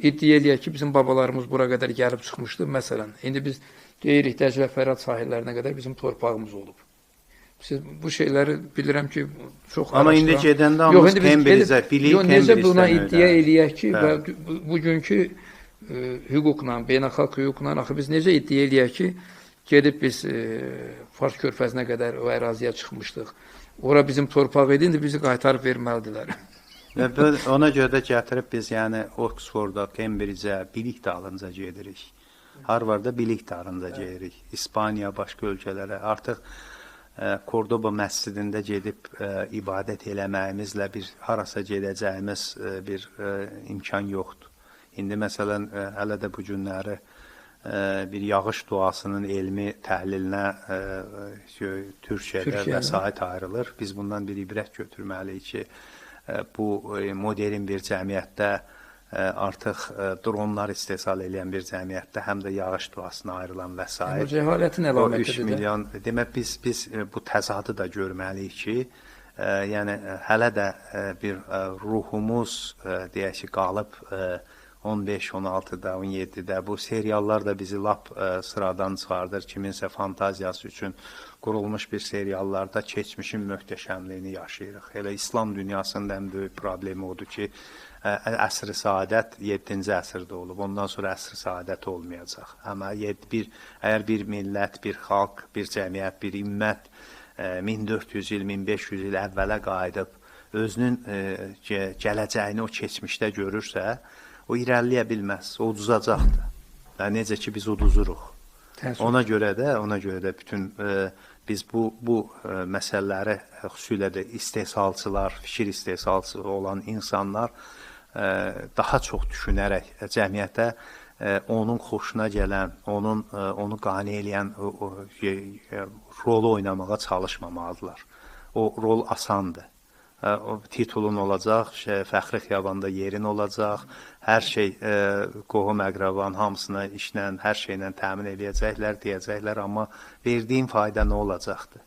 iddia eləyək ki, bizim babalarımız bura qədər gəlib çıxmışdı. Məsələn, indi biz deyirik Dəclə Fərat sahillərinə qədər bizim torpağımız olub. Siz bu şeyləri bilirəm ki, çox Amma indi gedəndə hamımız Cambridge-ə, bilik Cambridge-dən necə buna iddia öyrəndik. eləyək ki, və bugünkü hüquqla, beynəlxalq hüquqla, axı biz necə iddia eləyək ki, gedib biz Fars körfəzinə qədər o əraziyə çıxmışdıq. Ora bizim torpaq idi, indi bizi qaytarıb verməlidirlər. Ona görə də gətirib biz yəni Oxfordda, Cambridge-ə bilik dalınca gedirik. Harvardda bilik dalınca gedirik. İspaniya, başqa ölkələrə. Artıq Kordoba məscidində gedib ibadət eləməyimizlə bir harasa gedəcəyimiz bir imkan yoxdur. İndi məsələn, hələ də bu günləri bir yağış duasının elmi təhlilinə Türkiyədə vəsait ayrılır. Biz bundan bir ibrət götürməliyik ki, bu modern bir cəmiyyətdə artıq dronlar istehsal edən bir cəmiyyətdə həm də yağış duasına ayrılan vəsait. Cəhalətin əlamətidir. 3 milyon, demək biz bu təzadı da görməliyik ki, yəni hələ də bir ruhumuz deyək ki, qalıb 15-16-da, 17-də bu seriallar da bizi lap sıradan çıxardır. Kiminsə fantaziyası üçün qurulmuş bir seriallarda keçmişin möhtəşəmliyini yaşayırıq. Elə İslam dünyasının ən böyük problemi odur ki, əsr-i saadət 7-ci əsrdə olub. Ondan sonra əsr-i saadət olmayacaq. Amma əgər bir millət, bir xalq, bir cəmiyyət, bir ümmət 1400 il, 1500 il əvvələ qayıdıb özünün gələcəyini o keçmişdə görürsə, o irəliləyə bilməz, o uduzacaqdır. Necə ki, biz uduzuruq. Ona görə də bütün biz bu məsələləri, xüsusilə də istehsalçılar, fikir istehsalçısı olan insanlar daha çox düşünərək cəmiyyətə onun xoşuna gələn, onu qane eləyən rolu oynamağa çalışmamalıdırlar. O rol asandır. O titulun olacaq, fəxri xiyabanda yerin olacaq, hər şey qohum əqraban hamısına işlə, hər şeylə təmin eləyəcəklər, deyəcəklər, amma verdiyin fayda nə olacaqdır?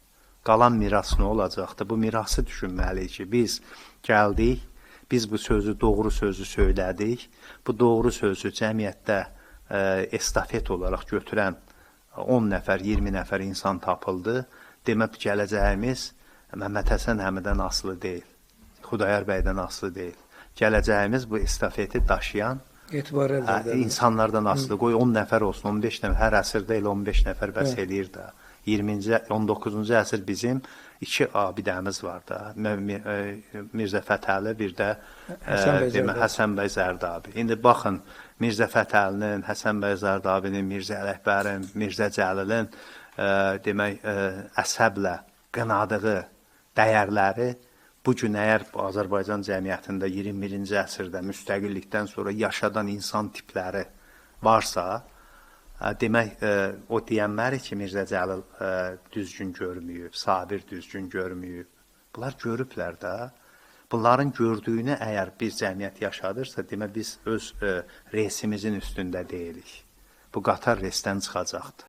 Qalan miras nə olacaqdır? Bu mirası düşünməliyik ki, biz gəldik, biz bu sözü, doğru sözü söylədik, bu doğru sözü cəmiyyətdə estafet olaraq götürən 10 nəfər, 20 nəfər insan tapıldı. Demək, gələcəyimiz Məhəmməd Həsən əmidən asılı deyil, Xudayar bəydən asılı deyil. Gələcəyimiz bu estafeti daşıyan insanlardan asılı. Qoy 10 nəfər olsun, 15 nəfər, hər əsrdə elə 15 nəfər bəs eləyir də. 19-cu əsr bizim 2 abidəmiz var da. Mirzə Fətəli, bir də Həsən bəy Zərdabi. İndi baxın, Mirzə Fətəlinin, Həsən bəy Zərdabinin, Mirzə Ələkbərin, Mirzə Cəlilin demək, əsəblə qınadığı dəyərləri bu gün əgər Azərbaycan cəmiyyətində 21-ci əsrdə müstəqillikdən sonra yaşadan insan tipləri varsa, demək, o deyənləri ki, Mirzə Cəlil düzgün görməyib, Sabir düzgün görməyib. Bunlar görüblər də. Bunların gördüyünü əgər bir cəmiyyət yaşadırsa, demək, biz öz resimizin üstündə deyilik. Bu qatar resdən çıxacaqdır.